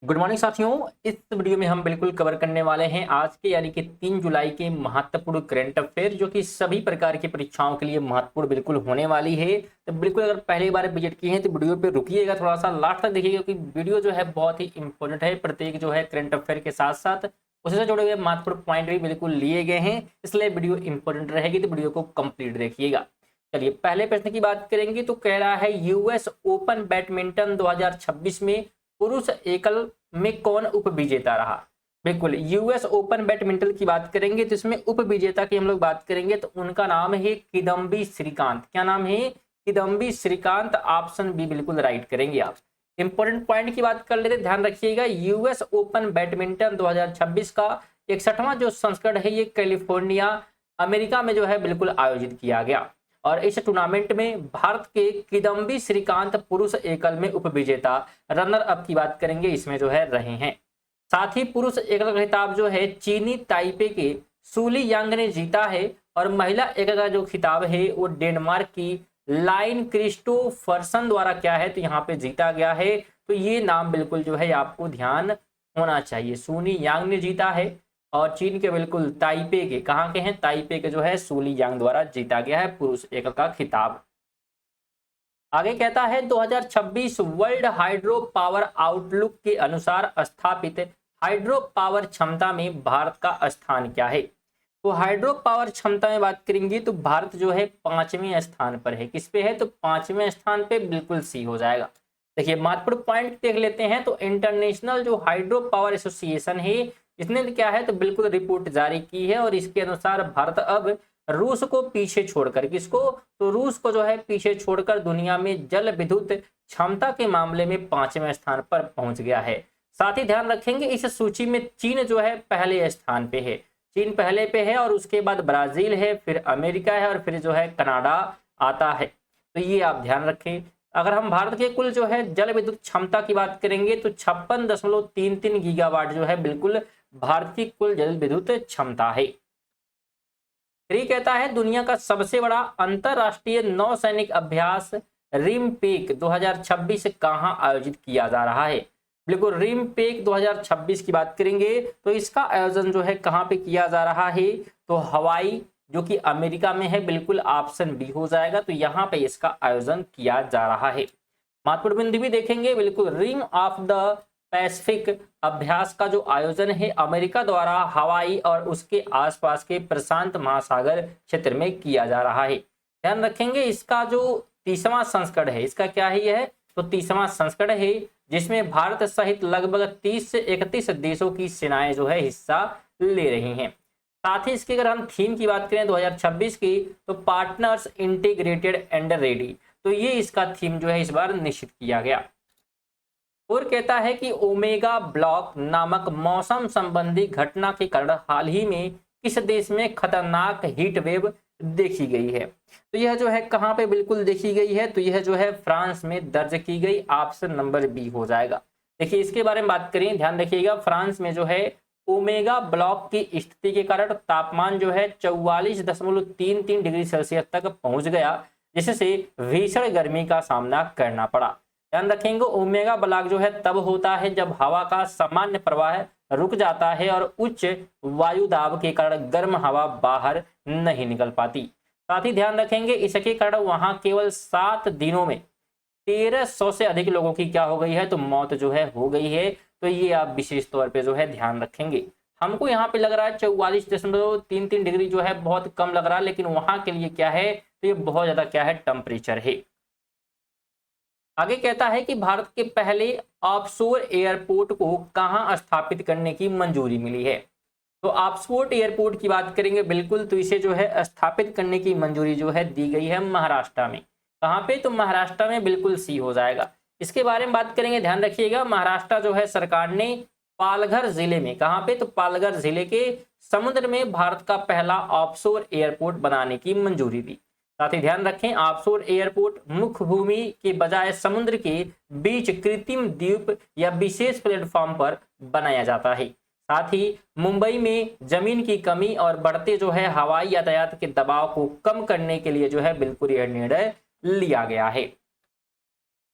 Good morning साथियों। इस video में हम बिल्कुल कवर करने वाले हैं आज के यानी कि 3 जुलाई के महत्वपूर्ण करंट अफेयर जो कि सभी प्रकार की परीक्षाओं के लिए महत्वपूर्ण बिल्कुल होने वाली है। तो बिल्कुल अगर पहली बार विजिट किए हैं तो वीडियो पे रुकिएगा, थोड़ा सा लास्ट तक देखिएगा क्योंकि वीडियो जो है बहुत ही इंपॉर्टेंट है। प्रत्येक जो है करंट अफेयर के साथ साथ उससे जुड़े हुए महत्वपूर्ण पॉइंट भी बिल्कुल लिए गए हैं, इसलिए वीडियो इंपॉर्टेंट रहेगी, तो वीडियो को कंप्लीट देखिएगा। चलिए पहले प्रश्न की बात करेंगे तो कह रहा है यूएस ओपन बैडमिंटन 2026 में पुरुष एकल में कौन उपविजेता रहा। बिल्कुल यूएस ओपन बैडमिंटन की बात करेंगे तो इसमें उपविजेता की हम लोग बात करेंगे तो उनका नाम है किदम्बी श्रीकांत। क्या नाम है? किदम्बी श्रीकांत। ऑप्शन बी बिल्कुल राइट करेंगे आप। इंपॉर्टेंट पॉइंट की बात कर लेते, ध्यान रखिएगा यूएस ओपन बैडमिंटन 2026 का 61वां जो संस्करण है ये कैलिफोर्निया अमेरिका में जो है बिल्कुल आयोजित किया गया और इस टूर्नामेंट में भारत के किदम्बी श्रीकांत पुरुष एकल में उपविजेता रनर अप की बात करेंगे इसमें जो है रहे हैं। साथ ही पुरुष एकल का खिताब जो है चीनी ताइपे के सुली यांग ने जीता है और महिला एकल का जो खिताब है वो डेनमार्क की लाइन क्रिस्टोफरसन द्वारा क्या है तो यहाँ पे जीता गया है। तो ये नाम बिल्कुल जो है आपको ध्यान होना चाहिए। सुनी यांग ने जीता है और चीन के बिल्कुल ताइपे के, कहाँ के हैं, ताइपे के जो है सुली यांग द्वारा जीता गया है पुरुष एकल का खिताब। आगे कहता है 2026 वर्ल्ड हाइड्रो पावर आउटलुक के अनुसार स्थापित हाइड्रो पावर क्षमता में भारत का स्थान क्या है। तो हाइड्रो पावर क्षमता में बात करेंगे तो भारत जो है 5वें स्थान पर है। किस पे है? तो 5वें स्थान पे, बिल्कुल सी हो जाएगा। देखिए महत्वपूर्ण पॉइंट देख लेते हैं तो इंटरनेशनल जो हाइड्रो पावर एसोसिएशन है इसने क्या है तो बिल्कुल रिपोर्ट जारी की है और इसके अनुसार भारत अब रूस को पीछे छोड़कर, किसको? तो रूस को जो है पीछे छोड़कर दुनिया में जल विद्युत क्षमता के मामले में 5वें स्थान पर पहुंच गया है। साथ ही ध्यान रखेंगे इस सूची में चीन जो है पहले स्थान पे है। चीन पहले पे है और उसके बाद ब्राजील है, फिर अमेरिका है और फिर जो है कनाडा आता है। तो ये आप ध्यान रखें। अगर हम भारत के कुल जो है जल विद्युत क्षमता की बात करेंगे तो 56.33 गीगावाट जो है बिल्कुल भारत की कुल जल विद्युत क्षमता है। फिर कहता है दुनिया का सबसे बड़ा अंतरराष्ट्रीय नौसैनिक अभ्यास रिमपेक 2026 कहां आयोजित किया जा रहा है। बिल्कुल रिमपेक 2026 की बात करेंगे तो इसका आयोजन जो है कहां पे किया जा रहा है तो हवाई जो कि अमेरिका में है, बिल्कुल ऑप्शन बी हो जाएगा। तो यहाँ पे इसका आयोजन किया जा रहा है। महत्वपूर्ण बिंदु भी देखेंगे, बिल्कुल रिंग ऑफ द पैसिफिक अभ्यास का जो आयोजन है अमेरिका द्वारा हवाई और उसके आसपास के प्रशांत महासागर क्षेत्र में किया जा रहा है। ध्यान रखेंगे इसका जो 30वां संस्करण है, इसका क्या है यह? तो 30वां संस्करण है जिसमें भारत सहित लगभग 30 से 31 देशों की सेनाएं जो है हिस्सा ले रही हैं। साथ ही इसकी अगर हम थीम की बात करें 2026 की तो पार्टनर्स इंटीग्रेटेड एंड रेडी, तो ये इसका थीम जो है इस बार निश्चित किया गया। और कहता है कि ओमेगा ब्लॉक नामक मौसम संबंधी घटना के कारण हाल ही में किस देश में खतरनाक हीट वेव देखी गई है। तो यह जो है कहां पे बिल्कुल देखी गई है तो यह जो है फ्रांस में दर्ज की गई। ऑप्शन नंबर बी हो जाएगा। देखिए इसके बारे में बात करें, ध्यान रखिएगा फ्रांस में जो है ओमेगा ब्लॉक की स्थिति के कारण तापमान जो है 44.33 डिग्री सेल्सियस तक पहुंच गया, जिससे भीषण गर्मी का सामना करना पड़ा। ध्यान रखेंगे ओमेगा ब्लॉक जो है तब होता है जब हवा का सामान्य प्रवाह रुक जाता है और उच्च वायु दाब के कारण गर्म हवा बाहर नहीं निकल पाती। साथ ही ध्यान रखेंगे इसके कारण वहां केवल 7 दिनों में 1300 से अधिक लोगों की क्या हो गई है तो मौत जो है हो गई है। तो ये आप विशेष तौर पे जो है ध्यान रखेंगे। हमको यहाँ पे लग रहा है 44.33 डिग्री जो है बहुत कम लग रहा है, लेकिन वहां के लिए क्या है तो ये बहुत ज्यादा क्या है टेम्परेचर है। आगे कहता है कि भारत के पहले ऑफशोर एयरपोर्ट को कहां स्थापित करने की मंजूरी मिली है। तो ऑफशोर एयरपोर्ट की बात करेंगे बिल्कुल तो इसे जो है स्थापित करने की मंजूरी जो है दी गई है महाराष्ट्र में। कहां पे? तो महाराष्ट्र में, बिल्कुल सी हो जाएगा। इसके बारे में बात करेंगे, ध्यान रखिएगा महाराष्ट्र जो है सरकार ने पालघर जिले में, कहां पे? तो पालघर जिले के समुद्र में भारत का पहला ऑफशोर एयरपोर्ट बनाने की मंजूरी दी। साथ ही ध्यान रखें ऑफशोर एयरपोर्ट मुख्य भूमि के बजाय समुद्र के बीच कृत्रिम द्वीप या विशेष प्लेटफॉर्म पर बनाया जाता है। साथ ही मुंबई में जमीन की कमी और बढ़ते जो है हवाई यातायात के दबाव को कम करने के लिए जो है बिल्कुल यह निर्णय लिया गया है।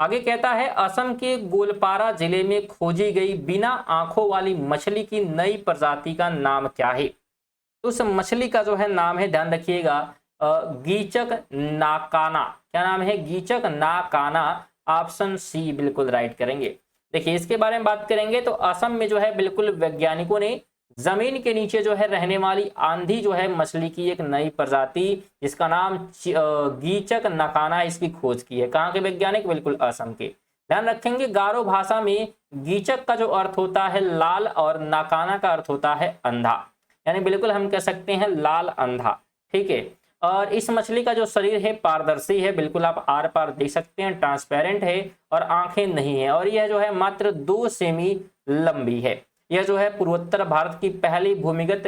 आगे कहता है असम के गोलपारा जिले में खोजी गई बिना आंखों वाली मछली की नई प्रजाति का नाम क्या है? तो उस मछली का जो है नाम है, ध्यान रखिएगा, गीचक नाकाना। क्या नाम है? गीचक नाकाना। ऑप्शन सी बिल्कुल राइट करेंगे। देखिए इसके बारे में बात करेंगे तो असम में जो है बिल्कुल वैज्ञानिकों ने जमीन के नीचे जो है रहने वाली आंधी जो है मछली की एक नई प्रजाति जिसका नाम गीचक नकाना, इसकी खोज की है। कहाँ के वैज्ञानिक? बिल्कुल असम के। ध्यान रखेंगे गारो भाषा में गीचक का जो अर्थ होता है लाल और नाकाना का अर्थ होता है अंधा, यानी बिल्कुल हम कह सकते हैं लाल अंधा। ठीक है। और इस मछली का जो शरीर है पारदर्शी है, बिल्कुल आप आर पार देख सकते हैं, ट्रांसपेरेंट है और आंखें नहीं है, और यह जो है मात्र 2 सेमी लंबी है। यह जो है पूर्वोत्तर भारत की पहली भूमिगत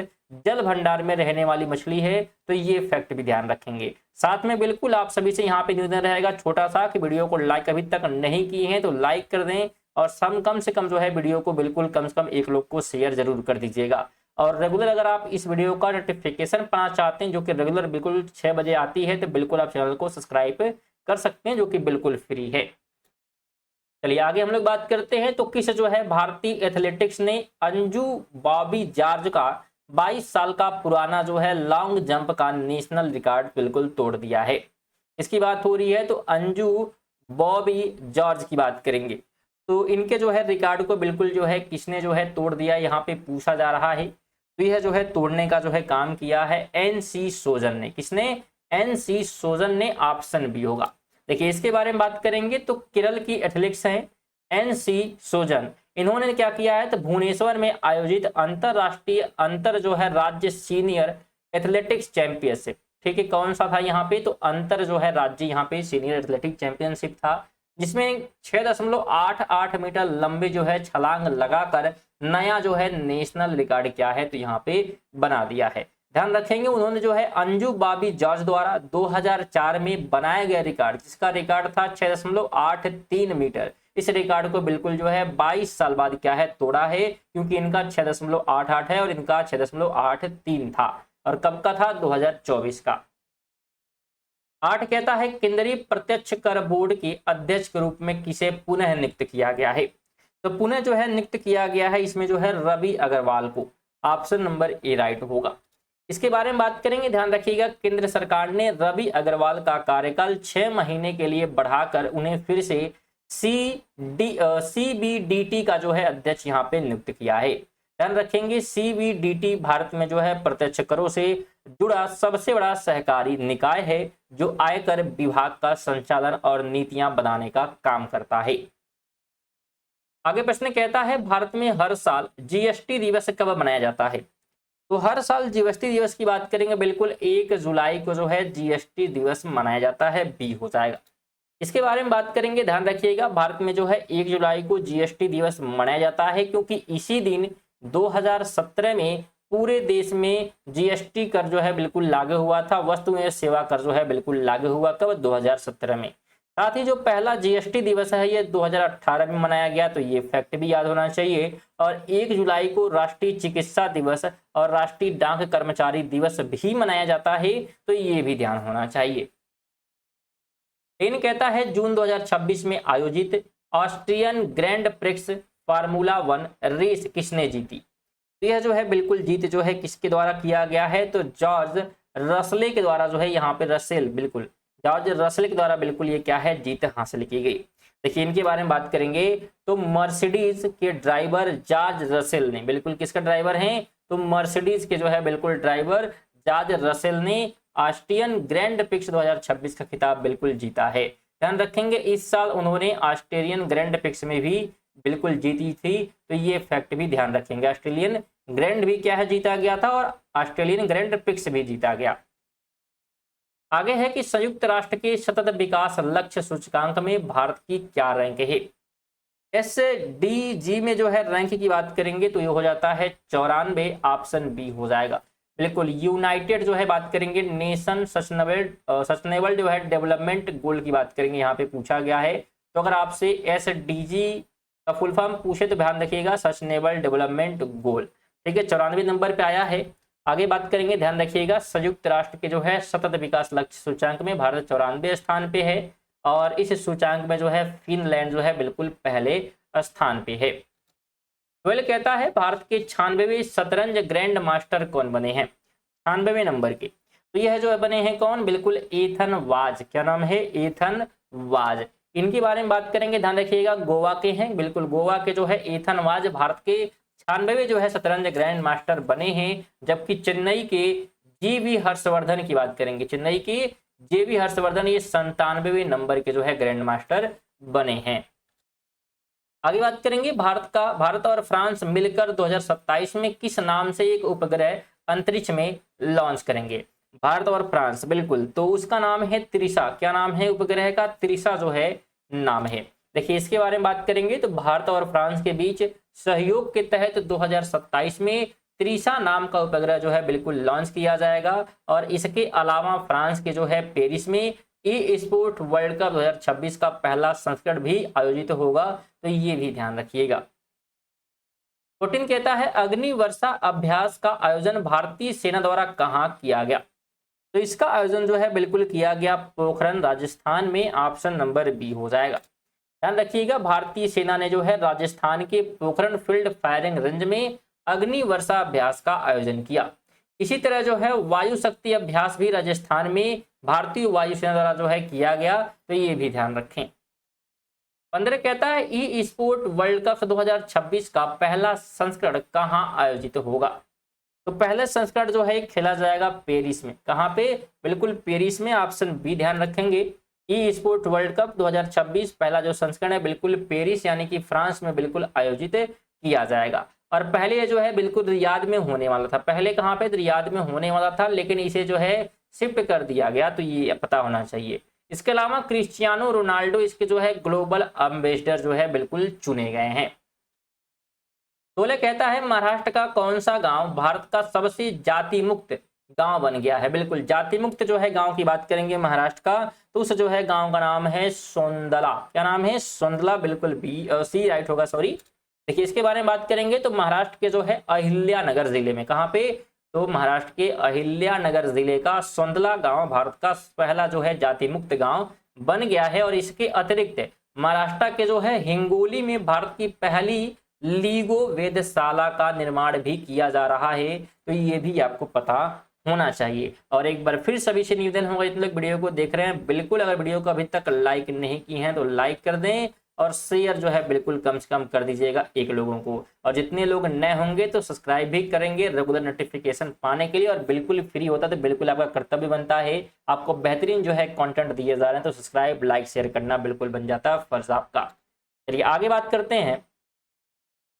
जल भंडार में रहने वाली मछली है। तो ये फैक्ट भी ध्यान रखेंगे। साथ में बिल्कुल आप सभी से यहाँ पे निवेदन रहेगा छोटा सा कि वीडियो को लाइक अभी तक नहीं किए हैं तो लाइक कर दें, और कम से कम जो है वीडियो को बिल्कुल कम से कम एक लोग को शेयर जरूर कर दीजिएगा। और रेगुलर अगर आप इस वीडियो का नोटिफिकेशन पाना चाहते हैं जो कि रेगुलर बिल्कुल 6 बजे आती है, तो बिल्कुल आप चैनल को सब्सक्राइब कर सकते हैं जो कि बिल्कुल फ्री है। चलिए आगे हम लोग बात करते हैं। तो किस जो है भारतीय एथलेटिक्स ने अंजू बॉबी जॉर्ज का 22 साल का पुराना जो है लॉन्ग जंप का नेशनल रिकॉर्ड बिल्कुल तोड़ दिया है? इसकी बात हो रही है तो अंजू बॉबी जॉर्ज की बात करेंगे। तो इनके जो है रिकॉर्ड को बिल्कुल जो है किसने जो है तोड़ दिया, यहाँ पे पूछा जा रहा है। तो यह जो है तोड़ने का जो है काम किया है एनसी सोजन ने। किसने? एनसी सोजन ने। ऑप्शन बी होगा। देखिए इसके बारे में बात करेंगे तो केरल की एथलेटिक्स हैं एनसी सोजन। इन्होंने क्या किया है तो भुवनेश्वर में आयोजित अंतरराष्ट्रीय अंतर जो है राज्य सीनियर एथलेटिक्स चैंपियनशिप, ठीक है, कौन सा था यहाँ पे तो अंतर जो है राज्य यहाँ पे सीनियर एथलेटिक चैंपियनशिप था, जिसमें 6.88 मीटर लंबे जो है छलांग लगाकर नया जो है नेशनल रिकॉर्ड क्या है तो यहाँ पे बना दिया है। ध्यान रखेंगे उन्होंने जो है अंजू बॉबी जॉर्ज द्वारा 2004 में बनाया गया रिकॉर्ड, जिसका रिकॉर्ड था 6.83 मीटर, इस रिकॉर्ड को बिल्कुल जो है 22 साल बाद क्या है तोड़ा है, क्योंकि इनका 6.88 है और इनका 6.83 था। और कब का था? 2024 का। 8 कहता है केंद्रीय प्रत्यक्ष कर बोर्ड के अध्यक्ष के रूप में किसे पुनः नियुक्त किया गया है? तो पुनः जो है नियुक्त किया गया है इसमें जो है रवि अग्रवाल को। ऑप्शन नंबर ए राइट होगा। इसके बारे में बात करेंगे, ध्यान रखिएगा केंद्र सरकार ने रवि अग्रवाल का कार्यकाल 6 महीने के लिए बढ़ाकर उन्हें फिर से सीबीडीटी का जो है अध्यक्ष यहाँ पे नियुक्त किया है। ध्यान रखेंगे सीबीडीटी भारत में जो है प्रत्यक्ष करों से जुड़ा सबसे बड़ा सहकारी निकाय है जो आयकर विभाग का संचालन और नीतियां बनाने का काम करता है। आगे प्रश्न कहता है भारत में हर साल जीएसटी दिवस कब मनाया जाता है? तो हर साल जीएसटी दिवस की बात करेंगे बिल्कुल 1 जुलाई को जो है जीएसटी दिवस मनाया जाता है, बी हो जाएगा। इसके बारे में बात करेंगे, ध्यान रखिएगा भारत में जो है 1 जुलाई को जीएसटी दिवस मनाया जाता है क्योंकि इसी दिन 2017 में पूरे देश में जीएसटी कर जो है बिल्कुल लागू हुआ था। वस्तु एवं सेवा कर जो है बिल्कुल लागू हुआ कब? 2017 में। साथ ही जो पहला जीएसटी दिवस है ये 2018 में मनाया गया, तो ये फैक्ट भी याद होना चाहिए। और 1 जुलाई को राष्ट्रीय चिकित्सा दिवस और राष्ट्रीय डाक कर्मचारी दिवस भी मनाया जाता है, तो ये भी ध्यान होना चाहिए। इन कहता है जून 2026 में आयोजित Austrian grand prix formula 1 race किसने जीती? तो यह जो है बिल्कुल जीत जो है किसके द्वारा किया गया है तो जॉर्ज रसले के द्वारा जो है यहाँ पे जॉर्ज रसल के द्वारा बिल्कुल ये क्या है जीत हासिल की गई। देखिए इनके बारे में बात करेंगे तो मर्सिडीज के ड्राइवर जॉर्ज रसेल ने, बिल्कुल किसका ड्राइवर हैं तो मर्सिडीज के जो है बिल्कुल ड्राइवर जॉर्ज रसेल ने ऑस्ट्रियन ग्रैंड प्रिक्स 2026 का खिताब बिल्कुल जीता है। ध्यान रखेंगे इस साल उन्होंने ऑस्ट्रेलियन ग्रैंड प्रिक्स में भी बिल्कुल जीती थी, तो ये फैक्ट भी ध्यान रखेंगे। ऑस्ट्रेलियन ग्रैंड भी क्या है जीता गया था और ऑस्ट्रेलियन ग्रैंड प्रिक्स भी जीता गया। आगे है कि संयुक्त राष्ट्र के सतत विकास लक्ष्य सूचकांक में भारत की क्या रैंक है? SDG में जो है रैंक की बात करेंगे तो ये हो जाता है 94, ऑप्शन बी हो जाएगा। बिल्कुल यूनाइटेड जो है बात करेंगे नेशन सस्टेनेबल जो है डेवलपमेंट गोल की बात करेंगे, यहाँ पे पूछा गया है। तो अगर आपसे SDG का फुल फॉर्म पूछे तो ध्यान रखिएगा सस्टेनेबल डेवलपमेंट गोल, ठीक है, 94 नंबर पे आया है। आगे बात करेंगे, ध्यान रखिएगा संयुक्त राष्ट्र के जो है सतत विकास लक्ष्य सूचकांक में भारत 94 स्थान पे है और इस सूचांक में जो है फिनलैंड जो है बिल्कुल पहले स्थान पे है। 12 कहता है भारत के 96वें शतरंज ग्रैंड मास्टर कौन बने हैं, 96वें नंबर के। तो यह जो बने हैं कौन, बिल्कुल एथन वाज। क्या नाम है, एथन वाज। इनके बारे में बात करेंगे, ध्यान रखिएगा, गोवा के हैं, बिल्कुल गोवा के जो है एथन वाज भारत के 96वें जो है शतरंज ग्रैंड मास्टर बने हैं। जबकि चेन्नई के जीवी हर्षवर्धन की बात करेंगे, चेन्नई के जेवी हर्षवर्धन ये 97वें नंबर के जो है ग्रैंड मास्टर बने हैं। आगे बात करेंगे भारत और फ्रांस मिलकर 2027 में किस नाम से एक उपग्रह अंतरिक्ष में लॉन्च करेंगे। भारत और फ्रांस, बिल्कुल, तो उसका नाम है त्रिशा। क्या नाम है उपग्रह का, त्रिशा जो है नाम है। देखिए इसके बारे में बात करेंगे तो भारत और फ्रांस के बीच सहयोग के तहत 2027 में त्रिशा नाम का उपग्रह जो है बिल्कुल लॉन्च किया जाएगा। और इसके अलावा फ्रांस के जो है पेरिस में ई स्पोर्ट वर्ल्ड कप 2026 का पहला संस्करण भी आयोजित होगा, तो ये भी ध्यान रखिएगा। 14 कहता है अग्नि वर्षा अभ्यास का आयोजन भारतीय सेना द्वारा कहां किया गया। तो इसका आयोजन जो है बिल्कुल किया गया पोखरण राजस्थान में, ऑप्शन नंबर बी हो जाएगा। ध्यान रखिएगा भारतीय सेना ने जो है राजस्थान के पोखरण फील्ड फायरिंग रेंज में अग्नि वर्षा अभ्यास का आयोजन किया। इसी तरह जो है वायु शक्ति अभ्यास भी राजस्थान में भारतीय वायुसेना द्वारा जो है किया गया, तो ये भी ध्यान रखें। 15 कहता है ई स्पोर्ट वर्ल्ड कप 2026 का पहला संस्करण कहां आयोजित होगा। तो पहले संस्करण जो है खेला जाएगा पेरिस में। कहां पे, बिल्कुल पेरिस में, ऑप्शन बी ध्यान रखेंगे। ई स्पोर्ट वर्ल्ड कप 2026 पहला जो संस्करण है बिल्कुल पेरिस यानी कि फ्रांस में बिल्कुल आयोजित किया जाएगा। और पहले जो है बिल्कुल रियाद में होने वाला था, पहले कहां पे, रियाद में होने वाला था, लेकिन इसे जो है शिफ्ट कर दिया गया, तो ये पता होना चाहिए। इसके अलावा क्रिस्टियानो रोनाल्डो इसके जो है ग्लोबल एम्बेसडर जो है बिल्कुल चुने गए हैं। 16 कहता है महाराष्ट्र का कौन सा गांव भारत का सबसे जाति मुक्त गांव बन गया है। बिल्कुल जाति मुक्त जो है गांव की बात करेंगे महाराष्ट्र का, तो उस जो है गांव का नाम है सोंदला। क्या नाम है, सोंदला, बिल्कुल बी सी राइट होगा, सॉरी। देखिए इसके बारे में बात करेंगे तो महाराष्ट्र के जो है अहिल्यानगर जिले में, कहां पे, तो महाराष्ट्र के अहिल्यानगर जिले का सोंदला गांव भारत का पहला जो है जाति मुक्त गांव बन गया है। और इसके अतिरिक्त महाराष्ट्र के जो है हिंगोली में भारत की पहली लीगो वेधशाला का निर्माण भी किया जा रहा है, तो ये भी आपको पता होना चाहिए। और एक बार फिर सभी से निवेदन होगा जितने लोग वीडियो को देख रहे हैं, बिल्कुल अगर वीडियो को अभी तक लाइक नहीं की हैं तो लाइक कर दें और शेयर जो है बिल्कुल कम से कम कर दीजिएगा एक लोगों को। और जितने लोग नए होंगे तो सब्सक्राइब भी करेंगे रेगुलर नोटिफिकेशन पाने के लिए। और बिल्कुल फ्री होता है तो बिल्कुल आपका कर्तव्य बनता है, आपको बेहतरीन जो है कंटेंट दिए जा रहे हैं तो सब्सक्राइब लाइक शेयर करना बिल्कुल बन जाता है फर्ज आपका। चलिए आगे बात करते हैं,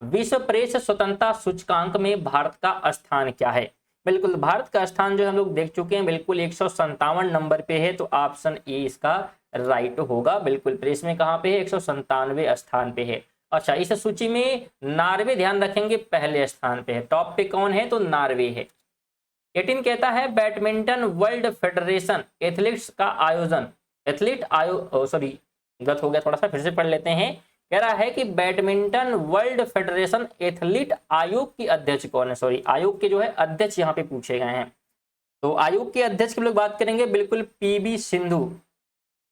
विश्व प्रेस स्वतंत्रता सूचकांक में भारत का स्थान क्या है। बिल्कुल भारत का स्थान जो हम लोग देख चुके हैं, बिल्कुल 157 नंबर पे है, तो ऑप्शन ए इसका राइट होगा। बिल्कुल प्रेस में कहां पे है, 197वें स्थान पे है। अच्छा इस सूची में नॉर्वे ध्यान रखेंगे पहले स्थान पे है, टॉप पे कौन है, तो नॉर्वे है। 18 कहता है बैडमिंटन वर्ल्ड फेडरेशन एथलीट्स का आयोजन, एथलीट आयो सॉरी गलत हो गया थोड़ा सा, फिर से पढ़ लेते हैं। कह रहा है कि बैडमिंटन वर्ल्ड फेडरेशन एथलीट आयोग की अध्यक्ष कौन है, सॉरी आयोग के जो है अध्यक्ष यहाँ पे पूछे गए हैं। तो आयोग के अध्यक्ष की लोग बात करेंगे, बिल्कुल पीवी सिंधु।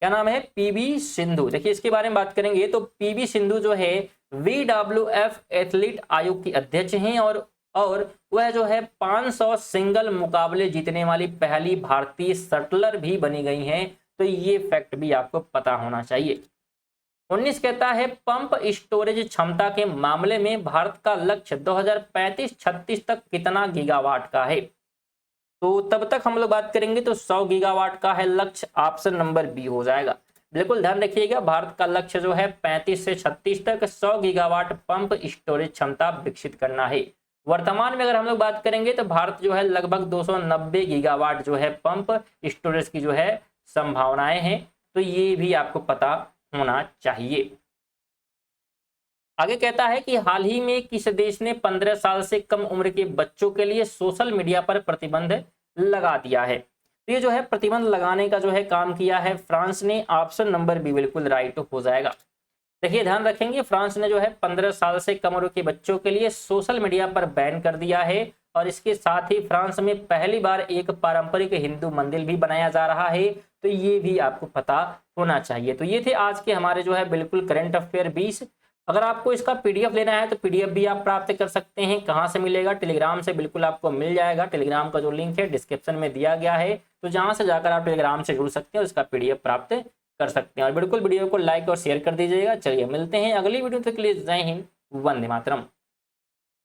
क्या नाम है, पीवी सिंधु। देखिए इसके बारे में बात करेंगे तो पीवी सिंधु जो है WWF एथलीट आयोग की अध्यक्ष हैं। और वह जो है 500 सिंगल मुकाबले जीतने वाली पहली भारतीय शटलर भी बनी गई हैं, तो ये फैक्ट भी आपको पता होना चाहिए। 19 कहता है पंप स्टोरेज क्षमता के मामले में भारत का लक्ष्य 2035-36 तक कितना गीगावाट का है। तो तब तक हम लोग बात करेंगे तो 100 गीगावाट का है लक्ष्य, ऑप्शन नंबर बी हो जाएगा। बिल्कुल ध्यान रखिएगा भारत का लक्ष्य जो है 35 से 36 तक 100 गीगावाट पंप स्टोरेज क्षमता विकसित करना है। वर्तमान में अगर हम लोग बात करेंगे तो भारत जो है लगभग 290 गीगावाट जो है पंप स्टोरेज की जो है संभावनाएं हैं, तो ये भी आपको पता होना चाहिए। आगे कहता है कि हाल ही में किस देश ने 15 साल से कम उम्र के बच्चों के लिए सोशल मीडिया पर प्रतिबंध लगा दिया है। तो ये जो है प्रतिबंध लगाने का जो है काम किया है फ्रांस ने, ऑप्शन नंबर बी बिल्कुल राइट हो जाएगा। देखिए ध्यान रखेंगे फ्रांस ने जो है 15 साल से कम उम्र के बच्चों के लिए सोशल मीडिया पर बैन कर दिया है। और इसके साथ ही फ्रांस में पहली बार एक पारंपरिक हिंदू मंदिर भी बनाया जा रहा है, तो ये भी आपको पता होना चाहिए। तो ये थे आज के हमारे जो है बिल्कुल करंट अफेयर 20। अगर आपको इसका पीडीएफ लेना है तो पीडीएफ भी आप प्राप्त कर सकते हैं। कहाँ से मिलेगा? टेलीग्राम से बिल्कुल आपको मिल जाएगा। टेलीग्राम का जो लिंक है डिस्क्रिप्शन में दिया गया है, तो जहाँ से जाकर आप टेलीग्राम से जुड़ सकते हैं, उसका पीडीएफ प्राप्त कर सकते हैं। और बिल्कुल वीडियो को लाइक और शेयर कर दीजिएगा। चलिए मिलते हैं अगली वीडियो तक के लिए। जय हिंद, वंदे मातरम।